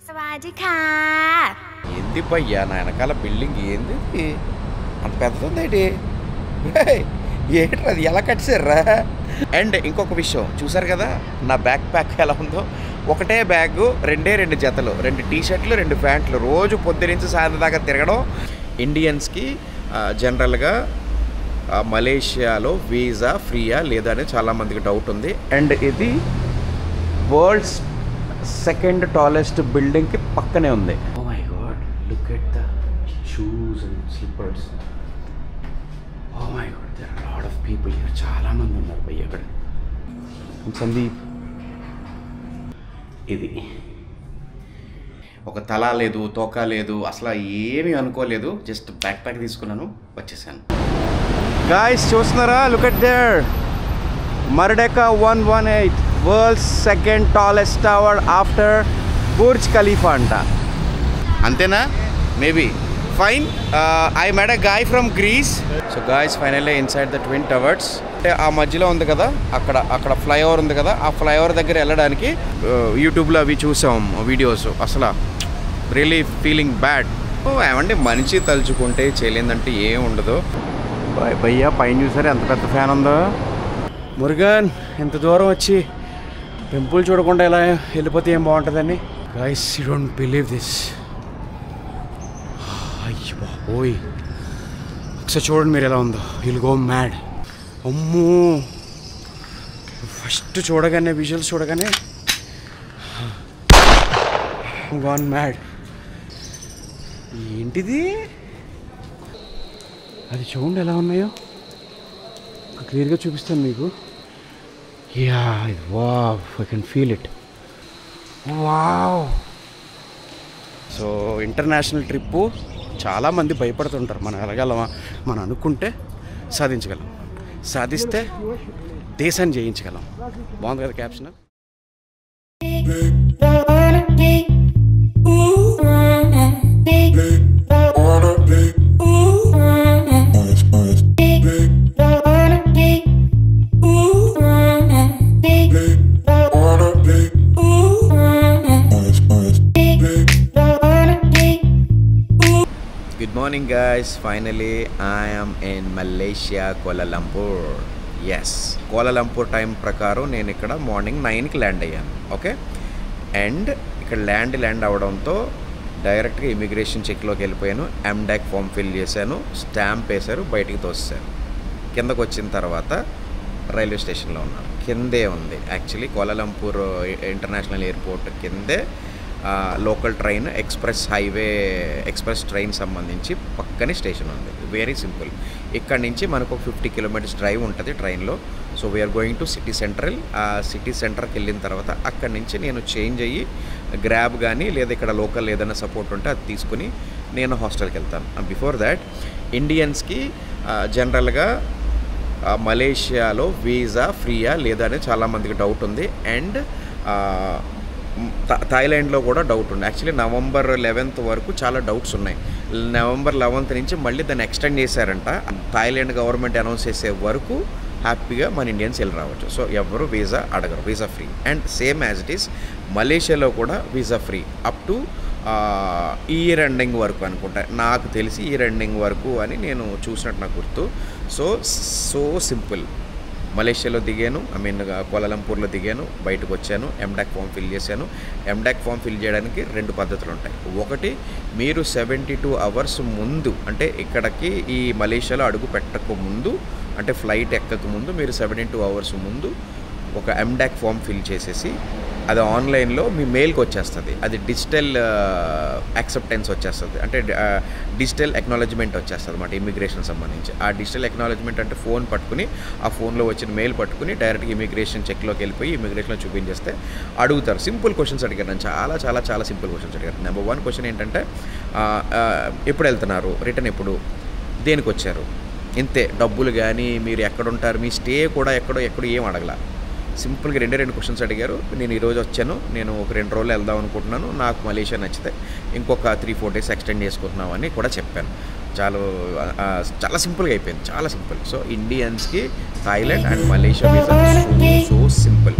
Swadika. ఏంది భయ్యా నా వెనకాల బిల్డింగ్ ఏంది అంత పెద్దది ఏంటి అది ఎలా కట్టారా? అండ్ ఇంకొక విషయం చూసారు కదా నా బ్యాక్ ప్యాక్ ఎలా ఉందో, ఒకటే బ్యాగ్ రెండు జతలు, 2 టీ-షర్ట్లు 2 ప్యాంట్లు, రోజు పొద్దునుంచి సాయంత్రం దాకా తిరగడం. ఇండియన్స్కి జనరల్గా మలేషియాలో వీసా ఫ్రీయా లేదా అని చాలామందికి డౌట్ ఉంది. అండ్ ఇది వరల్డ్స్ 2nd టాలెస్ట్ బిల్డింగ్కి పక్కనే ఉంది. Oh my god, look at the shoes and slippers. Oh my god, there are lot of people here. చాలామంది ఉన్నారు భయ్య అక్కడ. సందీప్, ఇది ఒక తల లేదు, తోక లేదు, అసలు ఏమీ అనుకోలేదు. జస్ట్ బ్యాక్ ప్యాక్ తీసుకున్నాను, వచ్చేసాను. గాయ్స్ చూస్తున్నారా, look at there Merdeka 118, world's 2nd tallest tower after Burj Khalifa అంట. అంతేనా? Maybe. Fine. I met a guy from Greece. So guys, finally inside the twin towers. అంటే ఆ మధ్యలో ఉంది కదా, అక్కడ ఫ్లైఓవర్ ఉంది కదా, ఆ ఫ్లైఓవర్ దగ్గర వెళ్ళడానికి యూట్యూబ్లో అవి చూసాం వీడియోస్. అసలు రియలీ ఫీలింగ్ బ్యాడ్. ఏమంటే మనిషి తలుచుకుంటే చేయలేదంటే ఏం ఉండదు. భయ్యా పైన చూసారు ఎంత పెద్ద ఫ్యాన్ ఉందో. మురుగన్, ఎంత దూరం వచ్చి టెంపుల్ చూడకుండా ఎలా వెళ్ళిపోతే ఏం బాగుంటుందని. Guys, you don't believe this. అయ్యో బాబోయ్, ఒకసారి చూడండి మీరు ఎలా ఉందో. Will go mad. అమ్మో, ఫస్ట్ చూడగానే విజువల్స్ చూడగానే గాన్ మ్యాడ్. ఏంటిది? అది చూడండి ఎలా ఉన్నాయో, క్లియర్గా చూపిస్తాను మీకు. Yeah, wow, I can feel it. Wow. So international trip చాలామంది భయపడుతుంటారు. మనం వెళ్ళగలమా? మనం అనుకుంటే సాధించగలం, సాధిస్తే దేశాన్ని జయించగలం. బాగుంది కదా caption? Good morning guys, finally I am in Malaysia, Kuala Lumpur. Yes, Kuala Lumpur time ప్రకారం నేను ఇక్కడ మార్నింగ్ 9కి ల్యాండ్ అయ్యాను. ఓకే, అండ్ ఇక్కడ ల్యాండ్ అవడంతో డైరెక్ట్గా ఇమిగ్రేషన్ చెక్లోకి వెళ్ళిపోయాను. ఎండాక్ ఫామ్ ఫిల్ చేశాను, స్టాంప్ వేశారు, బయటికి తోసేశారు. కిందకు వచ్చిన తర్వాత రైల్వే స్టేషన్లో ఉన్నాను. కిందే ఉంది యాక్చువల్లీ కోలాలంపూర్ ఇంటర్నేషనల్ ఎయిర్పోర్ట్ కిందే లోకల్ ట్రైన్, ఎక్స్ప్రెస్ ట్రైన్ సంబంధించి పక్కనే స్టేషన్ ఉంది. Very simple. ఇక్కడ నుంచి మనకు ఒక 50 కిలోమీటర్స్ డ్రైవ్ ఉంటుంది ట్రైన్లో. So we are going to city central. ఆ సిటీ సెంటర్కి వెళ్ళిన తర్వాత అక్కడి నుంచి నేను చేంజ్ అయ్యి గ్రాబ్ కానీ లేదా ఇక్కడ లోకల్ ఏదైనా సపోర్ట్ ఉంటే అది తీసుకుని నేను హాస్టల్కి వెళ్తాను. బిఫోర్ దాట్, ఇండియన్స్కి జనరల్గా మలేషియాలో వీసా ఫ్రీయా లేదా అని చాలామందికి డౌట్ ఉంది. అండ్ థాయిలాండ్లో కూడా డౌట్ ఉంది. యాక్చువల్లీ నవంబర్ 11th వరకు చాలా డౌట్స్ ఉన్నాయి. నవంబర్ 11th నుంచి మళ్ళీ దాన్ని ఎక్స్టెండ్ చేశారంట. థాయిలాండ్ గవర్నమెంట్ అనౌన్స్ చేసే వరకు హ్యాపీగా మన ఇండియన్స్ వెళ్ళి రావచ్చు. సో ఎవరు వీసా అడగరు, visa free. And same as it is మలేషియాలో కూడా వీసా ఫ్రీ అప్ టు ఈ ఇయర్ ఎండింగ్ వరకు అనుకుంటా, నాకు తెలిసి ఈ ఇయర్ ఎండింగ్ వరకు అని నేను చూసినట్టు నాకు గుర్తు. So simple. మలేషియాలో దిగాను, కోలాలంపూర్లో దిగాను, బయటకు వచ్చాను, ఎండాక్ ఫామ్ ఫిల్ చేశాను. ఎండాక్ ఫామ్ ఫిల్ చేయడానికి 2 పద్ధతులు ఉంటాయి. ఒకటి, మీరు 72 అవర్స్ ముందు, అంటే ఇక్కడికి ఈ మలేషియాలో అడుగు పెట్టక ముందు, అంటే ఫ్లైట్ ఎక్కక ముందు మీరు 72 అవర్స్ ముందు ఒక ఎండాక్ ఫామ్ ఫిల్ చేసేసి అది ఆన్లైన్లో మీ మెయిల్కి వచ్చేస్తుంది. అది డిజిటల్ యాక్సెప్టెన్స్ వచ్చేస్తుంది, అంటే డిజిటల్ ఎక్నాలజ్మెంట్ వచ్చేస్తుంది అన్నమాట ఇమిగ్రేషన్ సంబంధించి. ఆ డిజిటల్ ఎక్నాలజ్మెంట్ అంటే ఫోన్ పట్టుకుని, ఆ ఫోన్లో వచ్చిన మెయిల్ పట్టుకుని డైరెక్ట్గా ఇమిగ్రేషన్ చెక్లోకి వెళ్ళిపోయి ఇమిగ్రేషన్లో చూపించేస్తే అడుగుతారు. సింపుల్ క్వశ్చన్స్ అడిగారు నన్ను, చాలా సింపుల్ క్వశ్చన్స్ అడిగారు. నెంబర్ 1 క్వశ్చన్ ఏంటంటే, ఎప్పుడు వెళ్తున్నారు, రిటర్న్ ఎప్పుడు, దేనికి వచ్చారు, ఇంతే. డబ్బులు కానీ మీరు ఎక్కడుంటారు, మీ స్టే కూడా ఎక్కడో ఏం అడగల. సింపుల్గా 2 క్వశ్చన్స్ అడిగారు. నేను ఈరోజు వచ్చాను, నేను ఒక 2 రోజులు వెళ్దాం అనుకుంటున్నాను, నాకు మలేషియా నచ్చితే ఇంకొక 3-4 డేస్ ఎక్స్టెండ్ చేసుకుంటున్నామని కూడా చెప్పాను. చాలా సింపుల్గా అయిపోయింది, చాలా సింపుల్. సో ఇండియన్స్కి Thailand and Malaysia visa so simple.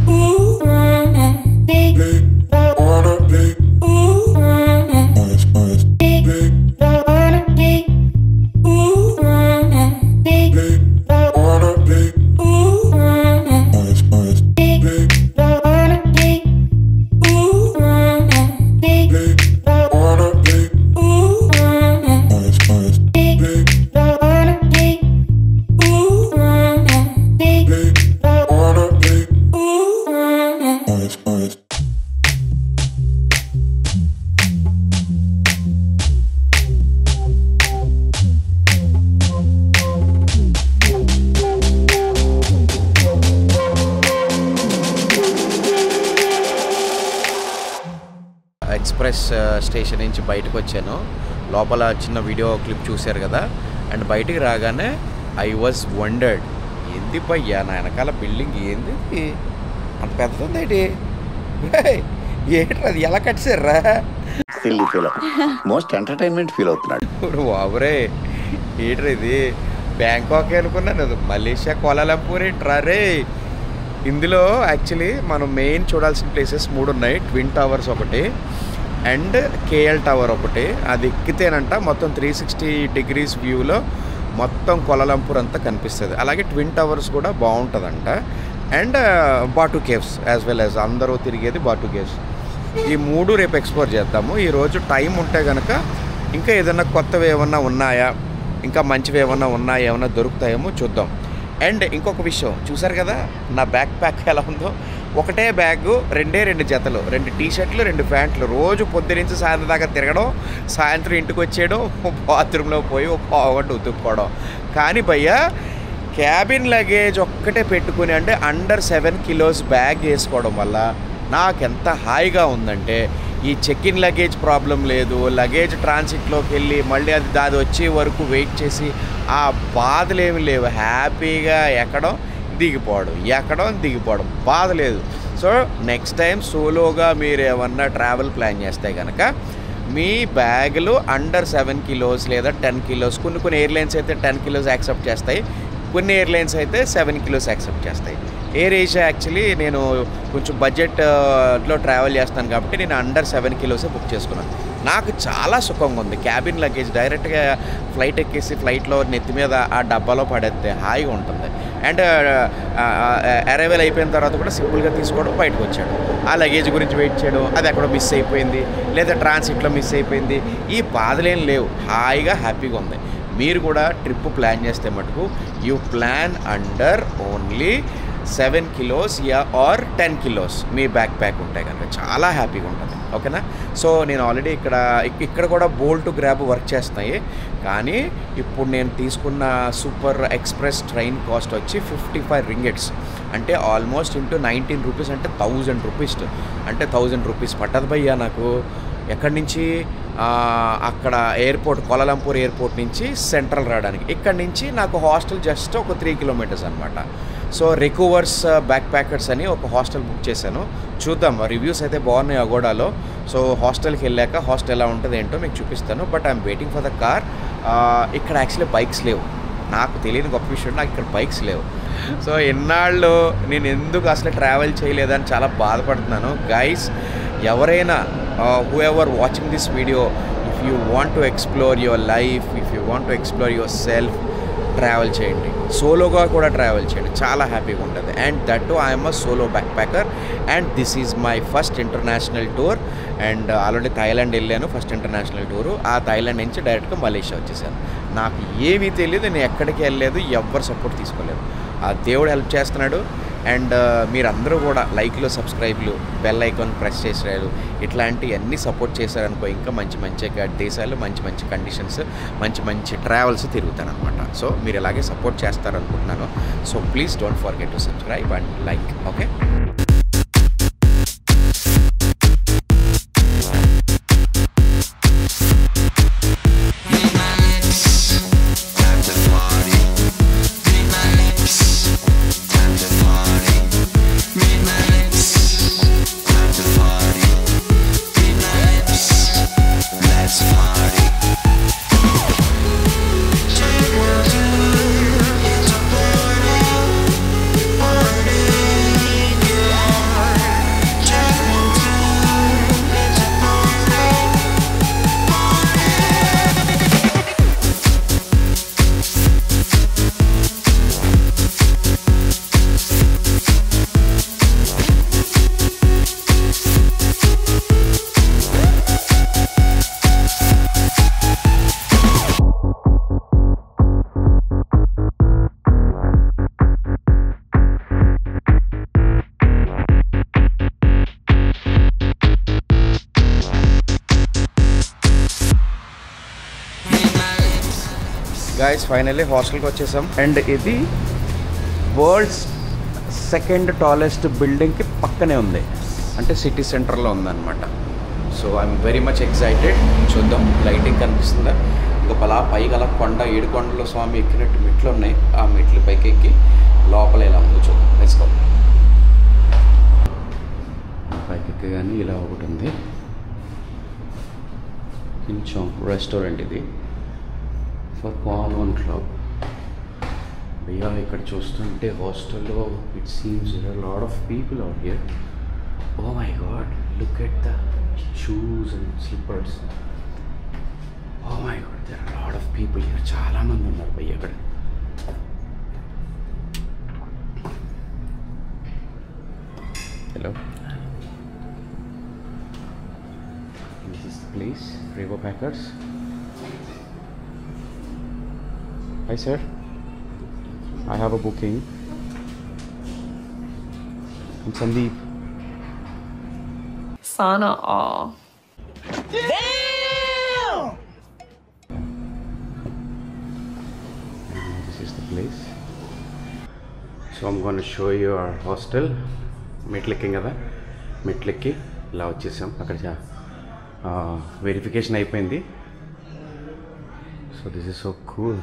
Express station నుంచి బయటకు వచ్చాను. లోపల చిన్న వీడియో క్లిప్ చూశారు కదా. అండ్ బయటికి రాగానే ఐ వాజ్ వండర్డ్, ఏంది భయ్యా నా వెనకాల బిల్డింగ్ ఏంది అంత పెద్దది ఏంటి, ఏంటి అది ఎలా కట్టారా, మోస్ట్ ఎంటర్టైన్మెంట్ ఫీల్ అవుతున్నాడు. ఇప్పుడు బాబురే ఏంట్రా ఇది, బ్యాంకాక్ అనుకున్నాను, మలేషియా కోలాలంపూర్ ఏంట్రా రే. ఇందులో యాక్చువల్లీ మనం మెయిన్ చూడాల్సిన ప్లేసెస్ 3 ఉన్నాయి. ట్విన్ టవర్స్ ఒకటి అండ్ కేఎల్ టవర్ ఒకటి. అది ఎక్కితేనంట మొత్తం 360 degrees వ్యూలో మొత్తం కోలాలంపూర్ అంతా కనిపిస్తుంది. అలాగే ట్విన్ టవర్స్ కూడా బాగుంటుందంట. And Batu caves as well as అందరూ తిరిగేది బాటు కేవ్స్. ఈ 3 రేపు ఎక్స్ప్లోర్ చేద్దాము. ఈరోజు టైం ఉంటే కనుక ఇంకా ఏదైనా కొత్తవి ఏమన్నా ఉన్నాయా, ఇంకా మంచివి ఏమన్నా ఉన్నాయా, ఏమన్నా దొరుకుతాయేమో చూద్దాం. అండ్ ఇంకొక విషయం చూసారు కదా నా బ్యాక్ ప్యాక్ ఎలా ఉందో. ఒకటే బ్యాగు, 2 జతలు, 2 టీ-షర్ట్లు, 2 ప్యాంట్లు. రోజు పొద్దునుంచి సాయంత్రం దాకా తిరగడం, సాయంత్రం ఇంటికి వచ్చేయడం, బాత్రూంలో పోయి ఒక పావుగంట ఉతుక్కోవడం. కానీ భయ్యా క్యాబిన్ లగేజ్ ఒక్కటే పెట్టుకుని అంటే అండర్ 7 kilos బ్యాగ్ వేసుకోవడం వల్ల నాకెంత హాయిగా ఉందంటే, ఈ చెక్ ఇన్ లగేజ్ ప్రాబ్లం లేదు. లగేజ్ ట్రాన్సిట్లోకి వెళ్ళి మళ్ళీ అది వచ్చే వరకు వెయిట్ చేసి ఆ బాధలు ఏమి లేవు. హ్యాపీగా ఎక్కడం దిగిపోవడం బాధ లేదు. సో నెక్స్ట్ టైం సోలోగా మీరు ఏమన్నా ట్రావెల్ ప్లాన్ చేస్తే కనుక మీ బ్యాగులు అండర్ 7 kilos లేదా 10 kilos, కొన్ని ఎయిర్లైన్స్ అయితే 10 kilos యాక్సెప్ట్ చేస్తాయి, కొన్ని ఎయిర్లైన్స్ అయితే 7 kilos యాక్సెప్ట్ చేస్తాయి. ఎయిర్ ఏషియా యాక్చువల్లీ నేను కొంచెం బడ్జెట్లో ట్రావెల్ చేస్తాను కాబట్టి నేను అండర్ 7 kilos బుక్ చేసుకున్నాను. నాకు చాలా సుఖంగా ఉంది. క్యాబిన్ లగేజ్ డైరెక్ట్గా ఫ్లైట్ ఎక్కేసి ఫ్లైట్లో నెత్తి మీద ఆ డబ్బాలో పడేస్తే హాయిగా ఉంటుంది. అండ్ అరైవల్ అయిపోయిన తర్వాత కూడా సింపుల్గా తీసుకోవడం, బయటకు వచ్చాడు. ఆ లగేజ్ గురించి వెయిట్ చేయడం, అది ఎక్కడో మిస్ అయిపోయింది లేదా ట్రాన్సిట్లో మిస్ అయిపోయింది, ఈ బాధలేం లేవు. హ్యాపీగా ఉంది. మీరు కూడా ట్రిప్ ప్లాన్ చేస్తే మటుకు you plan under only 7 kilos or 10 kilos మీ బ్యాక్ ప్యాక్ ఉంటాయి కనుక చాలా హ్యాపీగా ఉంటుంది. ఓకేనా. సో నేను ఆల్రెడీ ఇక్కడ కూడా బోల్ట్ గ్రాబ్ వర్క్ చేస్తున్నాయి. కానీ ఇప్పుడు నేను తీసుకున్న సూపర్ ఎక్స్ప్రెస్ ట్రైన్ కాస్ట్ వచ్చి 55 ringgits, అంటే ఆల్మోస్ట్ ఇంటూ 19 rupees, అంటే 1000 rupees. అంటే 1000 rupees పట్టదు భయ్యా నాకు. ఎక్కడి నుంచి అక్కడ ఎయిర్పోర్ట్, కోలాలంపూర్ ఎయిర్పోర్ట్ నుంచి సెంట్రల్ రావడానికి. ఇక్కడి నుంచి నాకు హాస్టల్ జస్ట్ ఒక 3 kilometers అనమాట. సో రికవర్స్ బ్యాక్ ప్యాకర్స్ అని ఒక హాస్టల్ బుక్ చేశాను. చూద్దాం, రివ్యూస్ అయితే బాగున్నాయి అగోడాలో. సో హాస్టల్కి వెళ్ళాక హాస్టల్ ఎలా ఉంటుంది ఏంటో మీకు చూపిస్తాను. But I'm waiting for the car. ఇక్కడ యాక్చువల్లీ బైక్స్ లేవు. నాకు తెలియని గొప్ప విషయం, నాకు ఇక్కడ బైక్స్ లేవు. సో ఎన్నాళ్ళు నేను ఎందుకు అసలు ట్రావెల్ చేయలేదని చాలా బాధపడుతున్నాను. గైస్, ఎవరైనా who ever watching this video, if you want to explore your life, if you want to explore yourself, travel చేయండి. సోలోగా కూడా ట్రావెల్ చేయండి, చాలా హ్యాపీగా ఉంటుంది. And that to I'm a solo back packer and this is my first international tour. And already Thailand వెళ్ళాను first international tour. ఆ Thailand నుంచి డైరెక్ట్గా మలేషియా వచ్చేసాను. నాకు ఏమీ తెలియదు, నేను ఎక్కడికి వెళ్ళలేదు, ఎవ్వరు సపోర్ట్ తీసుకోలేదు. ఆ దేవుడు హెల్ప్ చేస్తున్నాడు. అండ్ మీరందరూ కూడా లైక్లు, సబ్స్క్రైబ్లు, బెల్ ఐకాన్ ప్రెస్ చేసారు, ఇట్లాంటివన్నీ సపోర్ట్ చేశారనుకో ఇంకా మంచి దేశాలు, మంచి కండిషన్స్, మంచి ట్రావెల్స్ తిరుగుతానమాట. సో మీరు ఇలాగే సపోర్ట్ చేస్తారనుకుంటున్నాను. So please don't forget to subscribe and like. Okay. Guys finally హాస్టల్కి వచ్చేసాం. అండ్ ఇది వరల్డ్స్ 2nd tallest బిల్డింగ్కి పక్కనే ఉంది, అంటే సిటీ సెంటర్లో ఉందన్నమాట. So I'm very much excited. చూద్దాం లైటింగ్ కనిపిస్తుందా. ఇంకా అలా పైకి అలా కొండ 7 కొండల స్వామి ఎక్కినట్టు మెట్లు ఉన్నాయి. ఆ మెట్లు పైకి ఎక్కి లోపల ఇలా ఉంది చూద్దాం. వేసుకో పైకి ఎక్కగానే ఇలా ఒకటి ఉంది, కొంచెం రెస్టారెంట్ ఇది ఫర్ పాల్వన్ క్లబ్. భయ్యా ఇక్కడ చూస్తుంటే హాస్టల్లో it seems there are lot of people out here. Oh my god, look at the shoes and slippers. Oh my god, there are lot of people here. చాలామంది ఉన్నారు భయ్య అక్కడ. Hello, this is the place, Revo Packers. Hi sir, I have a booking. I'm Sandeep. Sana awe. Damn! This is the place. So I'm going to show you our hostel. మెట్లెక్కింగ్ కదా, మెట్లెక్కి ఇలా వచ్చేసాం. అక్కడ verification అయిపోయింది. So this is so cool,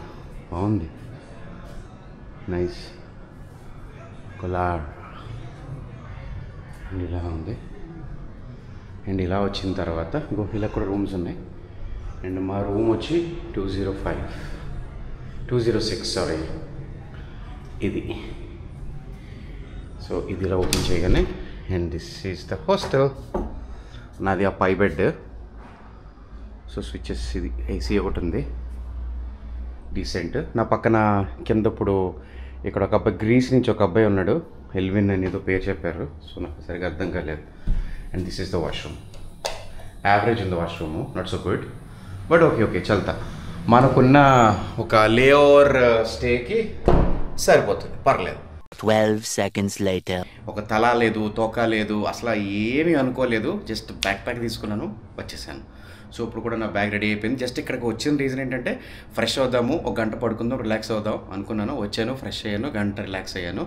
బాగుంది, nice Kolar ఇలా ఉంది. And ఇలా వచ్చిన తర్వాత ఇలా కూడా రూమ్స్ ఉన్నాయి. అండ్ మా రూమ్ వచ్చి 206 సారీ ఇది. సో ఇది ఇలా ఓపెన్ చేయగానే, and this is the hostel. నాది ఆ పై బెడ్. సో స్విచ్చెస్, ఇది ఏసీ ఒకటి ఉంది డీసెంట్. నా పక్కన కింద ఇప్పుడు ఇక్కడ ఒక అబ్బాయి, గ్రీస్ నుంచి ఒక అబ్బాయి ఉన్నాడు, ఎల్విన్ అని ఏదో పేరు చెప్పారు. సో నాకు సరిగ్గా అర్థం కాలేదు. And this is the washroom. Average ఉంది washroom, not so good, but okay చల్తా. మనకున్న ఒక లేఓవర్ స్టేకి సరిపోతుంది, పర్లేదు. 12 seconds later. ఒక తల లేదు, తోక లేదు, అసలు ఏమీ అనుకోలేదు. జస్ట్ బ్యాక్ తీసుకున్నాను, వచ్చేసాను. సో ఇప్పుడు కూడా నా బ్యాగ్ రెడీ అయిపోయింది. జస్ట్ ఇక్కడికి వచ్చిన రీజన్ ఏంటంటే ఫ్రెష్ అవుదాము, ఒక గంట పడుకుందాం, రిలాక్స్ అవుదాం అనుకున్నాను. వచ్చాను, ఫ్రెష్ అయ్యాను, గంట రిలాక్స్ అయ్యాను.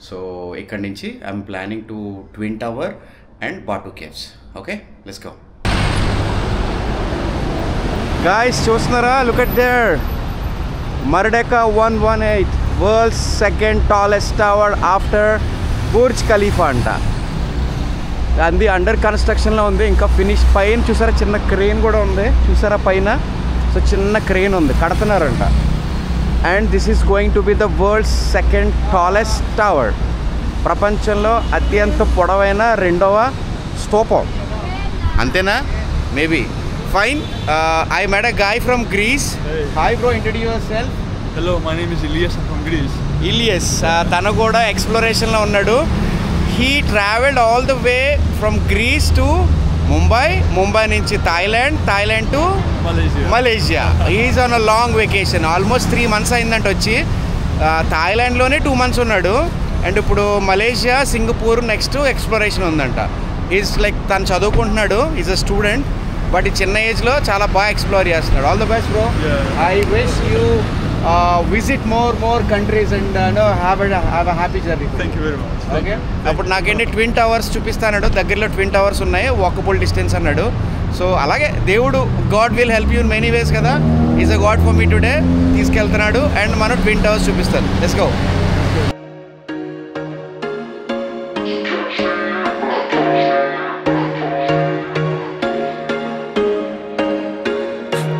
సో ఇక్కడి నుంచి I'm planning to twin tower and Batu caves. Okay, let's go. Guys చూస్తున్నారా, look at there, Merdeka 118, world's second tallest tower after Burj Khalifa అంట. అది అండర్ కన్స్ట్రక్షన్లో ఉంది, ఇంకా ఫినిష్. పైన చూసారా చిన్న క్రెయిన్ కూడా ఉంది, చూసారా పైన. సో చిన్న క్రెయిన్ ఉంది, కడుతున్నారంట. And this is going to be the world's second tallest tower. ప్రపంచంలో అత్యంత పొడవైన 2వ స్తూపం. అంతేనా? Maybe. Fine. I met a guy from Greece. Hey. Hi bro, introduce yourself. Hello, my name is Ilyas. I'm from Greece. Ilyas, తను కూడా ఎక్స్ప్లోరేషన్లో ఉన్నాడు. He traveled all the way from Greece to Mumbai నుంచి Thailand to Malaysia. He is on a long vacation. Almost 3 months అయిందంట వచ్చి. థాయిలాండ్లోనే 2 months ఉన్నాడు. And ఇప్పుడు Malaysia, Singapore next exploration ఉందంట. Is like తను చదువుకుంటున్నాడు, ఈజ్ అ స్టూడెంట్, బట్ ఈ చిన్న ఏజ్లో చాలా బాగా ఎక్స్ప్లోర్ చేస్తున్నాడు. All the best bro. I wish you visit more countries and have a happy journey. Thank you very much. Okay. అప్పుడు నాకేంటి ట్విన్ టవర్స్ చూపిస్తాడు, దగ్గరలో ట్విన్ టవర్స్ ఉన్నాయి, వాకబుల్ డిస్టెన్స్ అన్నాడు. సో అలాగే దేవుడు, god will help you in many ways కదా. Is a god for me today. తీసుకెళ్తున్నాడు అండ్ మనం ట్విన్ టవర్స్ చూపిస్తాను. Let's go.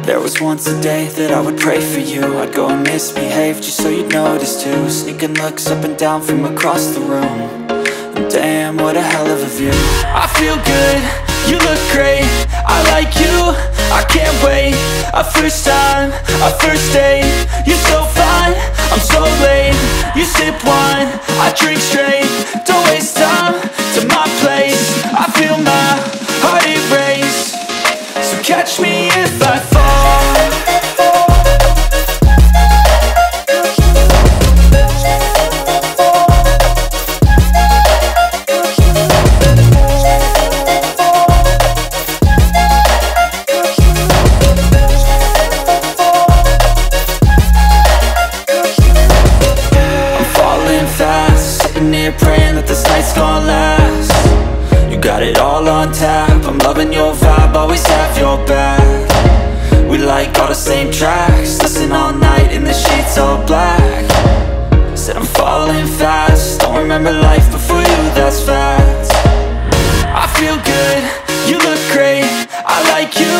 There was once a day that I would pray for you. I'd go and misbehave just so you'd notice too. Sneaking looks up and down from across the room. And damn, what a hell of a view. I feel good, you look great, I like you, I can't wait. A first time, a first date, you're so fine, I'm so late. You sip wine, I drink straight, don't waste time to my place. I feel my heart erase, so catch me if I fall. Praying that this night's gonna last. You got it all on tap, I'm loving your vibe, same tracks. Listen all night in the sheets all black. Said I'm falling fast. Don't remember life before you, that's facts. I feel good, you look great. I like you,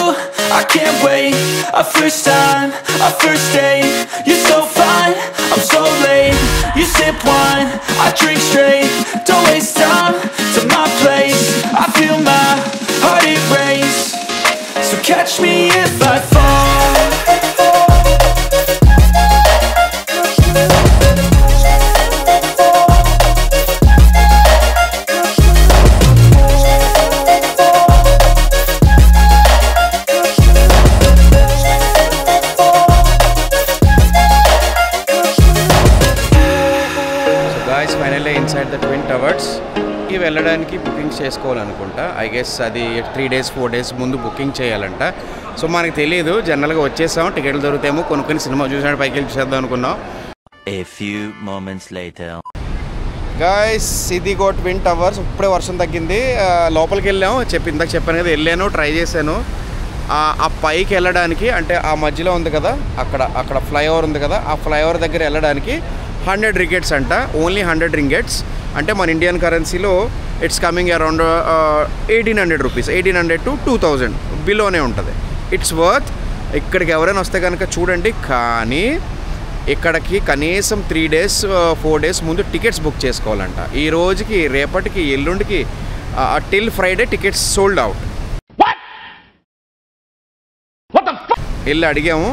I can't wait. A first time, a first date. You're so fine, I'm so late. You sip wine, I drink straight. Don't waste time to my place. I feel my heart it race. So catch me if I fall. Inside the twin టవర్స్కి వెళ్ళడానికి booking చేసుకోవాలనుకుంటా. I guess అది 3 days 4 days ముందు booking చేయాలంట. So మనకు తెలియదు, జనరల్గా వచ్చేసాం, టికెట్లు దొరుకుతాయేమో కొనుక్కొని సినిమా చూసినట్టు పైకి వెళ్ళి చూసేద్దాం అనుకున్నాం. A few moments later. Guys ఇదిగో ట్విన్ టవర్స్. ఇప్పుడే వర్షం తగ్గింది, లోపలికి వెళ్ళాం. ఇందాక చెప్పాను కదా, వెళ్ళాను, ట్రై చేశాను. ఆ పైకి వెళ్ళడానికి అంటే ఆ మధ్యలో ఉంది కదా, అక్కడ ఫ్లైఓవర్ ఉంది కదా, ఆ ఫ్లైఓవర్ దగ్గర వెళ్ళడానికి 100 ringgits అంట. ఓన్లీ 100 ringgits అంటే మన ఇండియన్ కరెన్సీలో it's coming around 1800 rupees, 1800 to 2000 బిలోనే ఉంటుంది. It's worth. ఇక్కడికి ఎవరైనా వస్తే కనుక చూడండి. కానీ ఇక్కడికి కనీసం 3 days 4 days ముందు టికెట్స్ బుక్ చేసుకోవాలంట. ఈ రోజుకి, రేపటికి, ఎల్లుండికి till Friday tickets sold out. వెళ్ళి అడిగాము,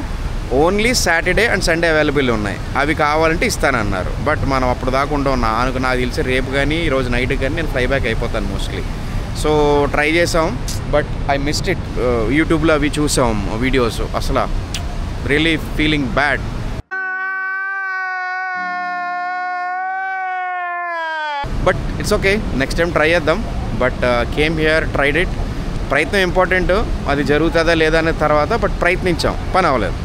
only Saturday and Sunday available ఉన్నాయి, అవి కావాలంటే ఇస్తానన్నారు. బట్ మనం అప్పుడు దాకా ఉండవు. నాకు తెలిసి రేపు కానీ ఈరోజు నైట్ కానీ నేను ఫ్లై బ్యాక్ అయిపోతాను మోస్ట్లీ. సో ట్రై చేసాం, బట్ ఐ మిస్డ్ ఇట్. యూట్యూబ్లో అవి చూసాం వీడియోస్, అసలు really feeling bad. But it's okay, next time try చేద్దాం. But came here, tried it. ప్రయత్నం ఇంపార్టెంట్, అది జరుగుతుందా లేదా అనే తర్వాత. బట్ ప్రయత్నించాం, పని అవ్వలేదు.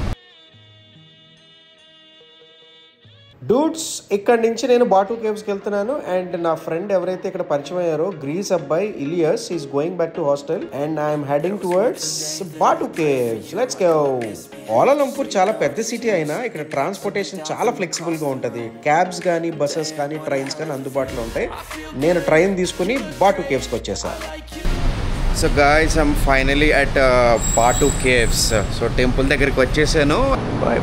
డూడ్స్, ఇక్కడ నుంచి నేను బాటు కేవ్స్కి వెళ్తున్నాను. అండ్ నా ఫ్రెండ్ ఎవరైతే ఇక్కడ పరిచయం అయ్యారో, గ్రీస్ అబ్బాయి Ilias, is going back to hostel and I'm heading towards Batu Caves. Let's go. Kuala Lumpur చాలా పెద్ద సిటీ అయినా ఇక్కడ ట్రాన్స్పోర్టేషన్ చాలా ఫ్లెక్సిబుల్గా ఉంటుంది. క్యాబ్స్ కానీ, బస్సెస్ కానీ, ట్రైన్స్ కానీ అందుబాటులో ఉంటాయి. నేను ట్రైన్ తీసుకుని బాటు కేవ్స్కి వచ్చేసాను. So guys, I'm finally at బాటు కేవ్స్. సో టెంపుల్ దగ్గరికి వచ్చేసాను.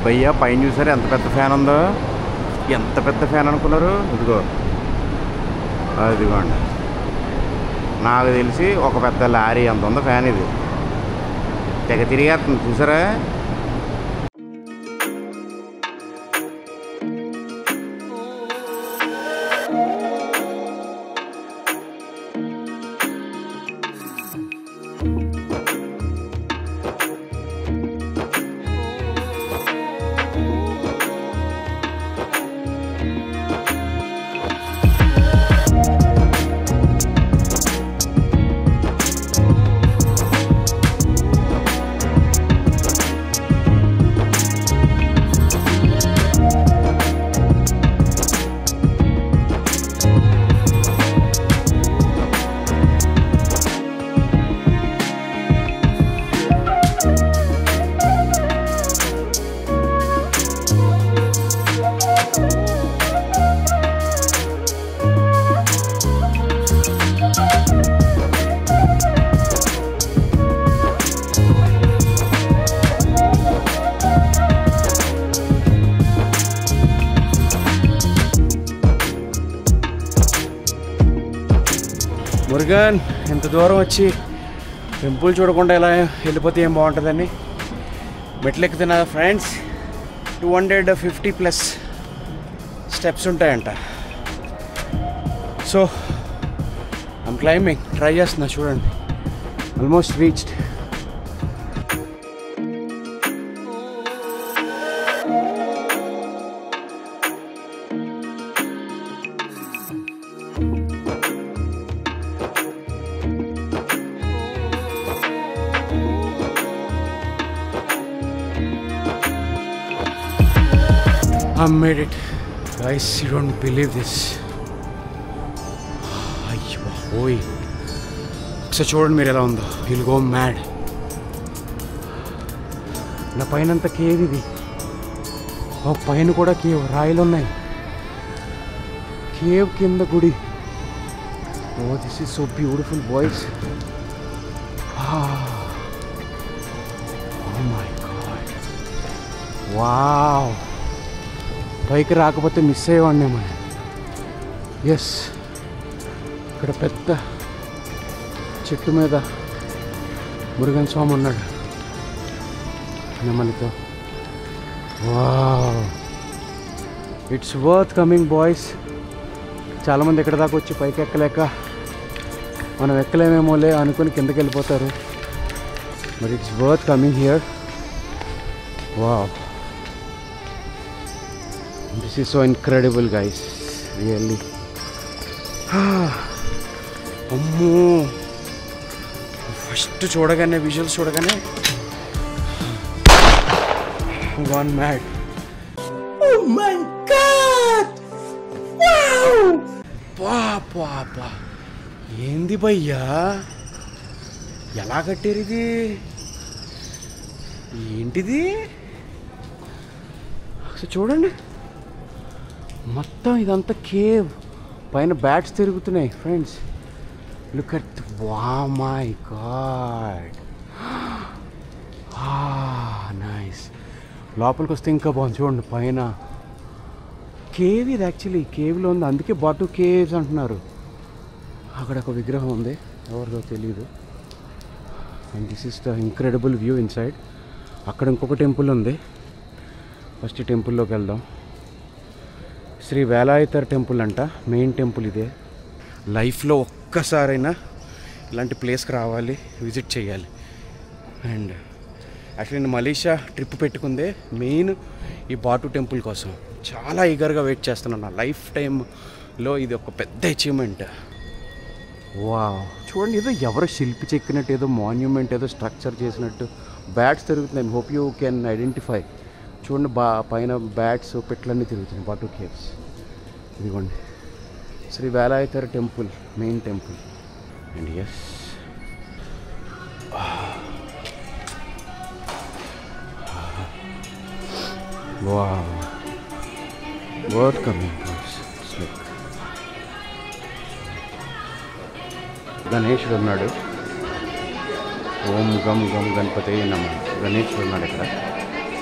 భయ్యా పైన చూసారు ఎంత పెద్ద ఫ్యాన్ ఉందో? ఎంత పెద్ద ఫ్యాన్ అనుకున్నారు? ఇదిగో అదిగోండి, నాకు తెలిసి ఒక పెద్ద లారీ అంత ఉందో ఫ్యాన్. ఇది తెగ తిరిగేస్తుంది చూసారా? మురుగన్, ఎంత దూరం వచ్చి టెంపుల్ చూడకుండా ఇలా వెళ్ళిపోతే ఏం బాగుంటుందని మెట్లు ఎక్కుతున్నా ఫ్రెండ్స్. 250+ స్టెప్స్ ఉంటాయంట. సో ఐమ్ క్లైంబింగ్, ట్రై చేస్తున్నా. చూడండి, almost reached. I made it. Guys, you don't believe this. Oi. ఒకసారి చూడండి మీరు ఎలా ఉందో. You'll go mad. నా పైనంత కేవ్ ఇది. పైన కూడా కేవ్, రాయిలు ఉన్నాయి. కేవ్ కింద గుడి. Oh this is so beautiful boys. Oh my god, wow. పైకి రాకపోతే మిస్ అయ్యేవాడినేమో. ఎస్, ఇక్కడ పెద్ద చెట్టు మీద మురుగన్ స్వామి ఉన్నాడు నెమలితో. Wow, it's worth coming boys. చాలామంది ఎక్కడ దాకా వచ్చి పైకి ఎక్కలేక మనం ఎక్కలేమేమోలే అనుకుని కిందకి వెళ్ళిపోతారు. But it's worth coming here. Wow, this is so incredible guys, really. అమ్మో, ఫస్ట్ చూడగానే విజువల్స్ చూడగానే gone mad. Oh my god, wow. పాపా, ఏంది భయ్యా, ఎలా కట్టారు ఇది? ఏంటిది అసలు చూడండి, మొత్తం ఇదంతా కేవ్. పైన బ్యాట్స్ తిరుగుతున్నాయి friends. Look at, wow my God, nice. లోపలికి వస్తే ఇంకా బాగుంది చూడండి. పైన కేవ్ ఇది, యాక్చువల్లీ కేవ్లో ఉంది, అందుకే బాటు కేవ్స్ అంటున్నారు. అక్కడ ఒక విగ్రహం ఉంది, ఎవరిదో తెలియదు. And this is the incredible view inside. అక్కడ ఇంకొక టెంపుల్ ఉంది, ఫస్ట్ టెంపుల్లోకి వెళ్దాం. శ్రీ వేలాయుధర్ టెంపుల్ అంట, మెయిన్ టెంపుల్ ఇదే. లైఫ్లో ఒక్కసారైనా ఇలాంటి ప్లేస్కి రావాలి, విజిట్ చేయాలి. అండ్ యాక్చువల్లీ నేను మలేషియా ట్రిప్ పెట్టుకుందే మెయిన్ ఈ బాటు టెంపుల్ కోసం. చాలా ఈగర్గా వెయిట్ చేస్తున్నాను. నా లైఫ్ టైంలో ఇది ఒక పెద్ద అచీవ్మెంట్. వావ్, చూడండి, ఏదో ఎవరో శిల్పి చెక్కినట్టు, ఏదో మాన్యుమెంట్, ఏదో స్ట్రక్చర్ చేసినట్టు బ్యాట్స్ తిరుగుతున్నాయి. Hope you can identify. చూడండి, పైన బ్యాట్స్, పెట్లన్నీ తిరుగుతున్నాయి. బాటు కేవ్స్ ఇదిగోండి, Shri Velayudhar temple, main temple. And yes, wow, worth coming boys. గణేశుడు ఉన్నాడు. ఓం గం గం గణపతి నమః. గణేశుడు ఉన్నాడు ఇక్కడ.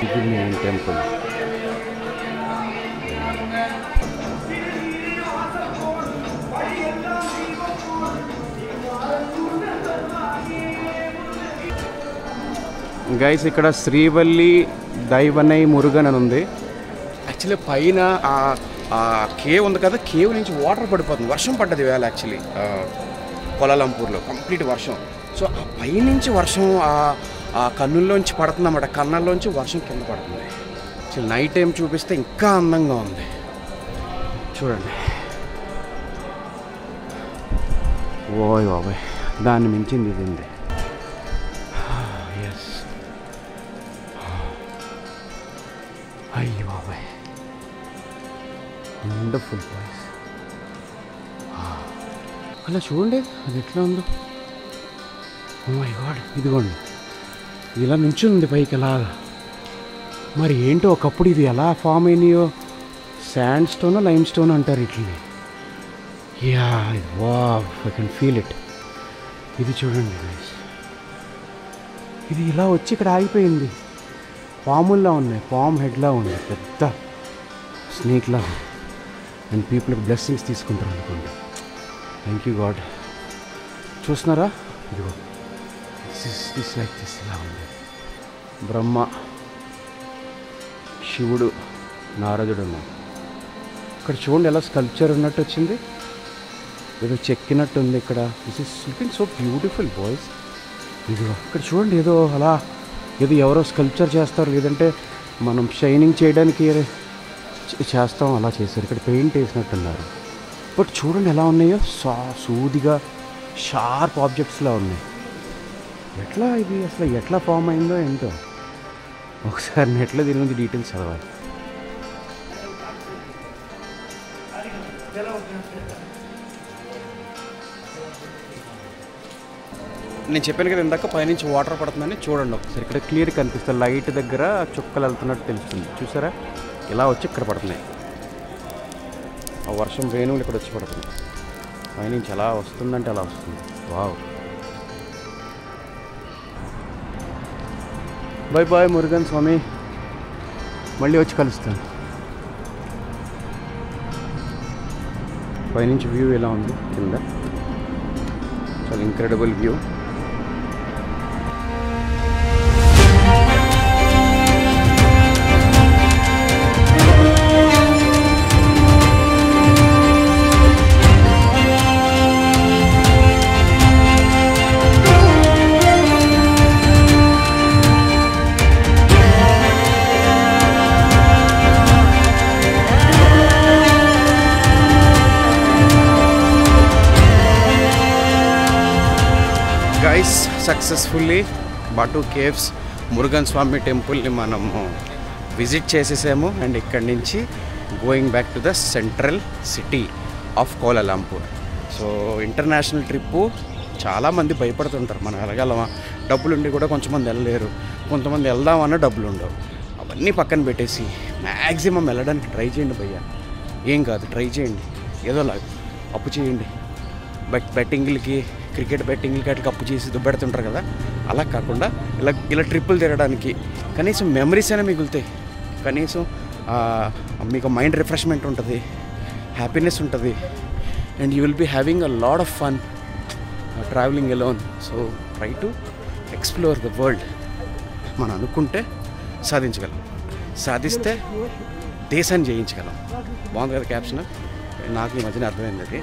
ఇది మెయిన్ టెంపుల్. గైస్, ఇక్కడ శ్రీవల్లి దైవనై మురుగన్ అని ఉంది. యాక్చువల్లీ పైన ఆ కేవ్ ఉంది కదా, కేవ్ నుంచి వాటర్ పడిపోతుంది. వర్షం పడ్డది వేళ యాక్చువల్లీ కోలాలంపూర్లో కంప్లీట్ వర్షం. సో ఆ పైనుంచి వర్షం ఆ కన్నుల్లోంచి పడుతుంది అన్నమాట. కన్నుల్లోంచి వర్షం కింద పడుతుంది. యాక్చువల్లీ నైట్ టైం చూపిస్తే ఇంకా అందంగా ఉంది. చూడండి, ఓయ్ బాబాయ్, దాన్ని మించింది ఇది ఉంది. ఎస్, అయ్యి బాబాయ్, వండర్ఫుల్ ప్లేస్. అలా చూడండి, అది ఎట్లా ఉందో. ఓ మై గాడ్, ఇదిగోండి, ఇలా నుంచుంది పైకి అలాగా. మరి ఏంటో ఒకప్పుడు ఇది ఎలా ఫామ్ అయినాయో, శాండ్ స్టోన్, లైమ్ స్టోన్ అంటారు ఇట్లని. Yeah, wow, I can feel it. ఇది చూడండి గైస్, ఇది ఇలా వచ్చి ఇక్కడ ఆగిపోయింది. పాముల్లా ఉన్నాయి, పామ్ హెడ్లా ఉంది, పెద్ద స్నేక్లా. అండ్ పీపుల్కి బ్లెస్సింగ్స్ తీసుకుంటారు అనుకోండి. Thank you God. చూస్తున్నారా, ఇదిగో దిస్ లైక్ దిస్ ఇలా ఉంది. బ్రహ్మ, శివుడు, నారదుడు ఉన్నాడు. ఇక్కడ చూడండి ఎలా స్కల్ప్చర్ ఉన్నట్టు వచ్చింది, ఏదో చెక్కినట్టు ఉంది ఇక్కడ. This is looking so beautiful boys. ఇదిగో ఇక్కడ చూడండి, ఏదో అలా, ఏదో ఎవరో స్కల్ప్చర్ చేస్తారు, లేదంటే మనం షైనింగ్ చేయడానికి చేస్తాం, అలా చేశారు. ఇక్కడ పెయింట్ వేసినట్టున్నారు. బట్ చూడండి ఎలా ఉన్నాయో, సూదిగా షార్ప్ ఆబ్జెక్ట్స్లా ఉన్నాయి. ఎట్లా ఇది అసలు ఎట్లా ఫామ్ అయిందో ఏంటో, ఒకసారి నెట్లో దీని నుంచి డీటెయిల్స్ చదవాలి. నేను చెప్పాను కదా ఇందాక పైనుంచి వాటర్ పడుతుందని చూడండి ఒకసారి. ఇక్కడ క్లియర్ కనిపిస్తుంది, లైట్ దగ్గర చుక్కలు వెళ్తున్నట్టు తెలుస్తుంది. చూసారా, ఇలా వచ్చి ఇక్కడ పడుతున్నాయి. ఆ వర్షం వేణువులు ఇక్కడ వచ్చి పడుతుంది. పైనుంచి ఎలా వస్తుందంటే అలా వస్తుంది. వావ్. బాయ్ బాయ్ మురుగన్ స్వామి, మళ్ళీ వచ్చి కలుస్తాను. పైనుంచి వ్యూ ఎలా ఉంది కింద, చాలా ఇంక్రెడిబుల్ వ్యూ. గైస్, సక్సెస్ఫుల్లీ బాటు కేవ్స్ మురుగన్ స్వామి టెంపుల్ని మనము విజిట్ చేసేసాము. అండ్ ఇక్కడి నుంచి going back to the central city of Kuala Lumpur. So international trip చాలామంది భయపడుతుంటారు, మనం వెళ్ళగలమా, డబ్బులుండి కూడా కొంతమంది వెళ్ళలేరు, కొంతమంది వెళ్దామన్నా డబ్బులు ఉండవు. అవన్నీ పక్కన పెట్టేసి మ్యాక్సిమం వెళ్ళడానికి ట్రై చేయండి భయ్యా. ఏం కాదు, ట్రై చేయండి. ఏదోలా అప్పు చేయండి. బెట్టింగ్లకి, క్రికెట్ బెట్టింగ్లకి అట్లా అప్పు చేసి దుబ్బెడుతుంటారు కదా, అలా కాకుండా ఇలా ట్రిప్పులు తిరగడానికి కనీసం మెమరీస్ అయినా మిగులుతాయి. కనీసం మీకు మైండ్ రిఫ్రెష్మెంట్ ఉంటుంది, హ్యాపీనెస్ ఉంటుంది. And you will be having a lot of fun travelling alone. So try to explore the world. మనం అనుకుంటే సాధించగలం, సాధిస్తే దేశాన్ని జయించగలం. బాగుంది కదా క్యాప్షన్? నాకు ఈ మధ్యన అర్థమైంది అది.